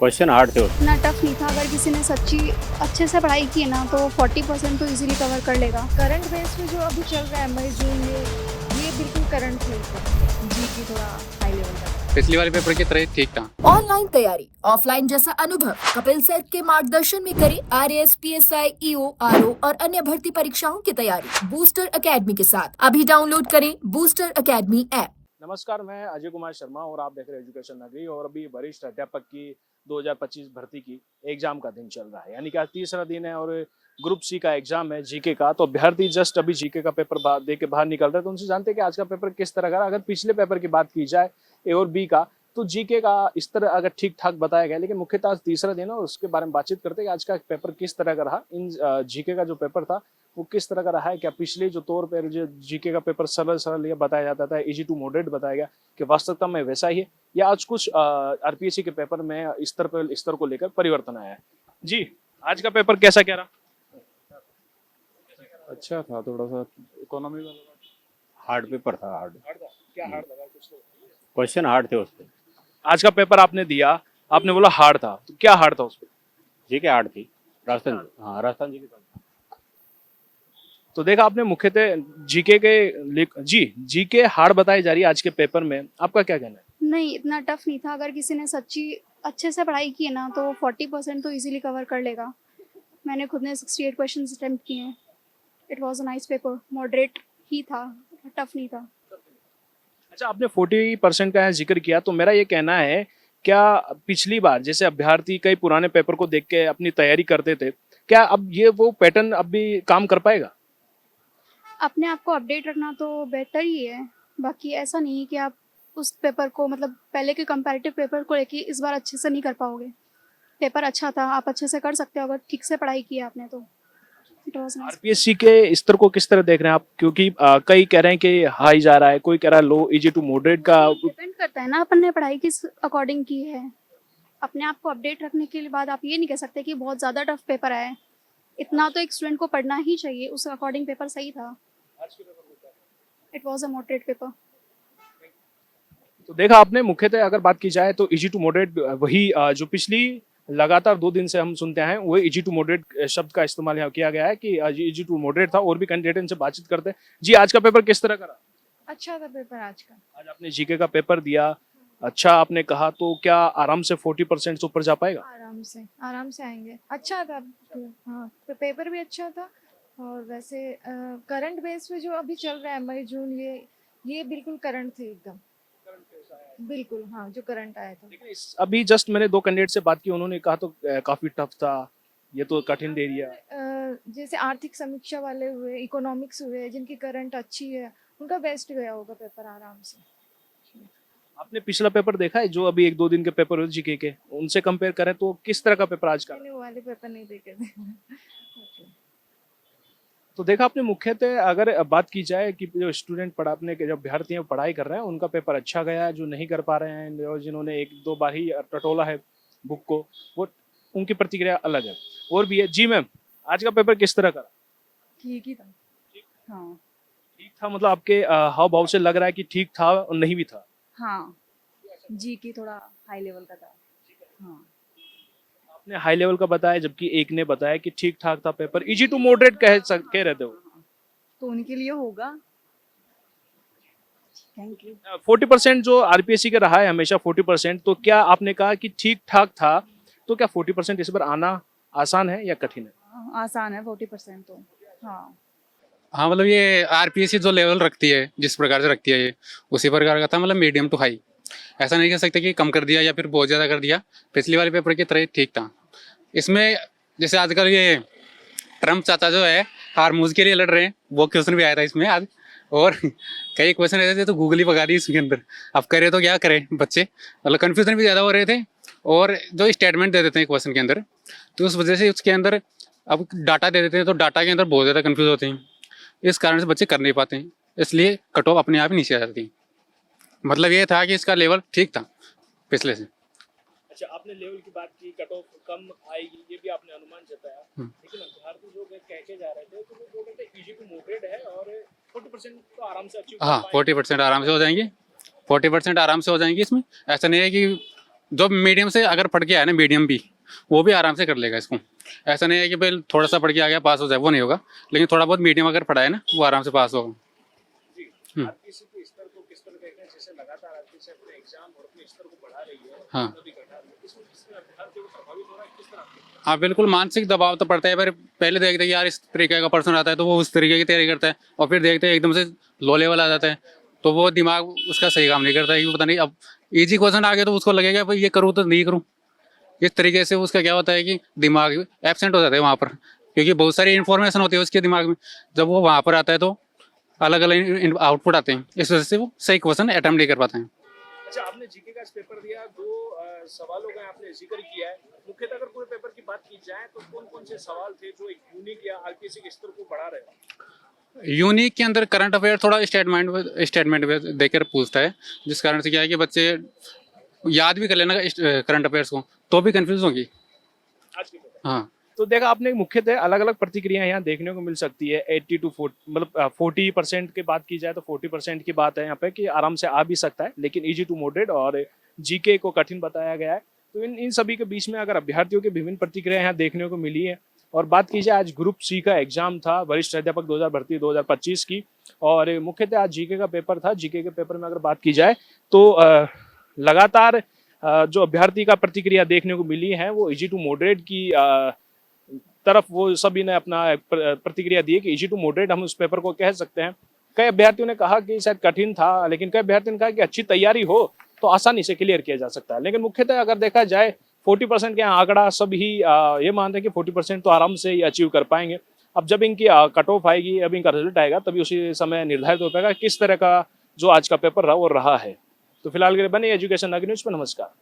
Question hard थे उसमें। इतना टफ नहीं था। अगर किसी ने सच्ची अच्छे से पढ़ाई की है ना तो 40% तो इजीली कवर कर लेगा। करंट बेस में जो अभी चल रहा है मई जून ये बिल्कुल करंट है। जी की थोड़ा हाई लेवल का पिछली वाले पेपर की तरह ठीक था। ऑनलाइन तैयारी ऑफलाइन जैसा अनुभव कपिल सर के मार्गदर्शन में करें आरएएस, पीएसआई, ईओ, आरओ और अन्य भर्ती परीक्षाओं की तैयारी बूस्टर एकेडमी के साथ। अभी डाउनलोड करें बूस्टर एकेडमी ऐप। नमस्कार, मैं अजय कुमार शर्मा और आप देख रहे हैं एजुकेशन नगरी। और अभी वरिष्ठ अध्यापक की 2025 भर्ती की एग्जाम का दिन चल रहा है, यानी कि आज तीसरा दिन है और ग्रुप सी का एग्जाम है जीके का। तो अभ्यर्थी जस्ट अभी जीके का पेपर दे के बाहर निकल रहे हैं, तो उनसे जानते हैं कि आज का पेपर किस तरह का। अगर पिछले पेपर की बात की जाए ए और बी का, तो जीके का इस तरह अगर ठीक ठाक बताया गया, लेकिन मुख्यतः आज तीसरा दिन है और उसके बारे में बातचीत करते हैं कि आज का पेपर किस तरह का रहा। इन जीके का जो पेपर था वो किस तरह का रहा है। क्या पिछले जो तौर पर जो जीके का पेपर सरल सरल या बताया जाता था, इजी टू मॉडरेट बताया गया, कि वास्तविकता में वैसा ही है, या आज कुछ आरपीएससी के पेपर में स्तर को लेकर परिवर्तन आया है। जी, आज का पेपर कैसा क्या रहा? अच्छा था, थोड़ा सा इकोनॉमी वाला। हार्ड पेपर था, हार्ड। क्या हार्ड लगा कुछ तो? क्वेश्चन हार्ड थे उसपे। आज का पेपर आपने दिया, आपने बोला हार्ड था, तो क्या हार्ड था उसपे? जीके हार्ड थी, राजस्थान। हाँ, राजस्थान जीके था। तो देखा आपने मुख्यतः जीके हार्ड बताई जा रही है आज के पेपर में, आपका क्या कहना है? नहीं, इतना टफ नहीं था। अगर किसी ने सच्ची अच्छे से पढ़ाई की है ना तो 40% तो इजीली कवर कर लेगा। मैंने खुद ने 68 क्वेश्चन अटेम्प्ट किए हैं। It was a nice paper, moderate ही था, टफ नहीं था। अच्छा, आपने 40% का जिक्र किया, तो मेरा ये कहना है, क्या पिछली बार जैसे अभ्यर्थी कई पुराने पेपर को देख के अपनी तैयारी करते थे, क्या अब ये वो पैटर्न अब भी काम कर पाएगा? अपने आप को अपडेट रखना तो बेटर ही है। बाकी ऐसा नहीं है कि आप उस पेपर को, मतलब पहले के कंपैरेटिव पेपर को लेके इस बार अच्छे से नहीं कर पाओगे। पेपर अच्छा था, आप अच्छे से कर सकते हो अगर ठीक से पढ़ाई की है आपने तो। It was nice. आरपीएससी के स्तर को किस तरह देख रहे हैं आप? क्योंकि कई कह रहे हैं कि हाई जा रहा है, कोई कह रहा है लो, इजी टू मॉडरेट का। डिपेंड करता है ना अपन ने पढ़ाई किस अकॉर्डिंग की है। अपने आप को अपडेट रखने के बाद आप ये नहीं कह सकते कि बहुत ज़्यादा टफ पेपर आया है। इतना तो एक स्टूडेंट को पढ़ना ही चाहिए, उस अकॉर्डिंग पेपर सही था। It was a moderate paper. तो देखा आपने, मुख्यतः अगर बात की जाए तो इजी टू मॉडरेट वही जो पिछली लगातार 2 दिन से हम सुनते हैं, वो इजी टू मॉडरेट शब्द का इस्तेमाल यहाँ किया गया है कि इजी टू मॉडरेट था। और भी कैंडिडेट से बातचीत करते हैं। जी, आज का पेपर किस तरह का रहा? अच्छा था पेपर आज का। आज आपने जीके का पेपर दिया, अच्छा आपने कहा, तो क्या आराम से 40% से ऊपर जा पाएगा? आराम से आएंगे। अच्छा था, हाँ पेपर भी अच्छा था। और वैसे करंट बेस पे जो अभी चल रहा है मई जून ये बिल्कुल करंट थे एकदम। बिल्कुल हाँ, जो करंट आया था। लेकिन अभी जस्ट मैंने 2 कैंडिडेट से बात की, उन्होंने कहा तो काफी टफ था, ये तो कठिन दे दिया। जैसे आर्थिक समीक्षा वाले हुए, इकोनॉमिक्स हुए, जिनकी करंट अच्छी है, उनका बेस्ट गया होगा पेपर आराम से। आपने पिछला पेपर देखा है जो अभी 1-2 दिन के पेपर हुए जीके के, उनसे कंपेयर करें तो किस तरह का पेपर आज का? मैंने वो वाले पेपर नहीं देखे थे। तो देखा आपने, मुख्यतः अगर बात की जाए कि जो स्टूडेंट पढ़ाने के जो अभ्यर्थी हैं पढ़ाई कर रहे हैं, उनका पेपर अच्छा गया है। जो नहीं कर पा रहे हैं और जिन्होंने 1-2 बार ही टटोला है बुक को, वो उनकी प्रतिक्रिया अलग है। और भी है। जी मैम, आज का पेपर किस तरह का? ठीक ही था। हाँ ठीक था, मतलब आपके हाव भाव से लग रहा है कि ठीक था और नहीं भी था। हाँ, जी की थोड़ा हाई लेवल का था। हाँ, आपने हाई लेवल का बताया, जबकि एक ने बताया कि ठीक ठाक था पेपर, इजी टू मॉडरेट कह रहे थे वो। तो उनके लिए होगा। Thank you. 40% जो आरपीएससी का रहा है हमेशा 40%, तो क्या आपने कहा कि ठीक ठाक था, तो क्या 40% इस बार आना आसान है या कठिन है? आसान है 40% तो। हाँ हाँ, मतलब ये आरपीएससी जो लेवल रखती है, जिस प्रकार से रखती है, ये उसी प्रकार का था। मतलब मीडियम टू हाई, ऐसा नहीं कह सकते कि कम कर दिया या फिर बहुत ज़्यादा कर दिया। पिछली वाले पेपर की तरह ठीक था। इसमें जैसे आजकल ये ट्रम्प चाचा जो है हारमूज के लिए लड़ रहे हैं, वो क्वेश्चन भी आया था इसमें आज। और कई क्वेश्चन रहते थे तो गूगल ही पका दी इसके अंदर। अब करे तो क्या करें बच्चे, मतलब कन्फ्यूजन भी ज़्यादा हो रहे थे। और जो स्टेटमेंट दे देते हैं क्वेश्चन के अंदर, तो उस वजह से उसके अंदर अब डाटा दे देते हैं, तो डाटा के अंदर बहुत ज़्यादा कन्फ्यूज होते हैं। इस कारण से बच्चे कर नहीं पाते हैं, इसलिए कट ऑफ अपने आप ही नीचे आ जाती है। मतलब ये था कि इसका लेवल ठीक था पिछले से। अच्छा, आपने लेवल की बात की, कट ऑफ कम आएगी ये भी आपने अनुमान जताया, लेकिन अभ्यर्थी जो कह के जा रहे थे तो वो जो कहते हैं इजी टू मॉडरेट है और 40% तो आराम से अचीव कर हाँ, पाएंगे। 40% आराम से हो जाएंगी। 40% आराम से हो जाएंगी। इसमें ऐसा नहीं है कि जो मीडियम से अगर पढ़ के आया ना, मीडियम भी, वो भी आराम से कर लेगा इसको। ऐसा नहीं है कि भाई थोड़ा सा पढ़ के आ गया पास हो जाए, वो नहीं होगा। लेकिन थोड़ा बहुत मीडियम अगर पढ़ा है ना, वो आराम से पास होगा। आरपीएससी के स्तर को किस तरह देखते हैं? जैसे लगातार आरपीएससी अपने एग्जाम और अपने स्तर को बढ़ा रही है, हाँ। नदी घटा रही है, इसमें किस तरह अभ्यर्थियों को प्रभावित हो रहा है, किस तरह? हाँ बिल्कुल, मानसिक दबाव तो पड़ता है। पर पहले देखते हैं कि यार इस तरीके का पर्सन आता है तो वो उस तरीके की तैयारी करता है, और फिर देखते हैं एकदम से लो लेवल आ जाता है तो वो दिमाग उसका सही काम नहीं करता है कि पता नहीं अब इजी क्वेश्चन आ गया तो उसको लगेगा भाई ये करूँ तो नहीं करूँ। इस तरीके से उसका क्या होता है कि दिमाग एब्सेंट हो जाता है वहाँ पर, क्योंकि बहुत सारी इन्फॉर्मेशन होती है उसके दिमाग में। जब वो वहाँ पर आता है तो अलग अलग आउटपुट आते हैं, इस वजह से वो सही क्वेश्चन अटेम्प्ट नहीं कर पाते हैं। अच्छा, आपने जीके का पेपर दिया, 2 सवालों का आपने जिक्र किया है। मुख्यतः अगर पूरे पेपर की बात की जाए तो कौन कौन से सवाल थे जो एक यूनिक या आरपीएससी के स्तर को बढ़ा रहे हैं? यूनिक के अंदर करंट अफेयर थोड़ा स्टेटमेंट देकर पूछता है, जिस कारण से क्या है कि बच्चे याद भी कर लेना करंट अफेयर्स को तो भी कंफ्यूज होंगी। आज के पेपर हाँ तो देखा आपने, मुख्यतः अलग अलग प्रतिक्रिया यहाँ देखने को मिल सकती है। 80 to 40 मतलब 40% की बात की जाए तो 40% की बात है यहाँ पे कि आराम से आ भी सकता है, लेकिन इजी टू मॉडरेट और जीके को कठिन बताया गया है। तो इन सभी के बीच में अगर अभ्यर्थियों की विभिन्न प्रतिक्रिया यहाँ देखने को मिली है। और बात की जाए, आज ग्रुप सी का एग्जाम था, वरिष्ठ अध्यापक 2000 भर्ती 2025 की, और मुख्यतः आज जीके का पेपर था। जीके के पेपर में अगर बात की जाए तो लगातार जो अभ्यर्थी का प्रतिक्रिया देखने को मिली है वो इजी टू मॉडरेट की तरफ वो सभी ने अपना प्रतिक्रिया दी है कि इजी टू मॉडरेट हम उस पेपर को कह सकते हैं। कई अभ्यर्थियों ने कहा कि शायद कठिन था, लेकिन कई अभ्यर्थियों ने कहा कि अच्छी तैयारी हो तो आसानी से क्लियर किया जा सकता है। लेकिन मुख्यतः अगर देखा जाए 40% के आंकड़ा सब ही ये मानते हैं कि 40% तो आराम से ही अचीव कर पाएंगे। अब जब इनकी कट ऑफ आएगी, अब इनका रिजल्ट आएगा, तभी उसी समय निर्धारित हो पाएगा किस तरह का जो आज का पेपर रहा वो रहा है। तो फिलहाल के लिए बने एजुकेशन नगरी न्यूज़ पर। नमस्कार।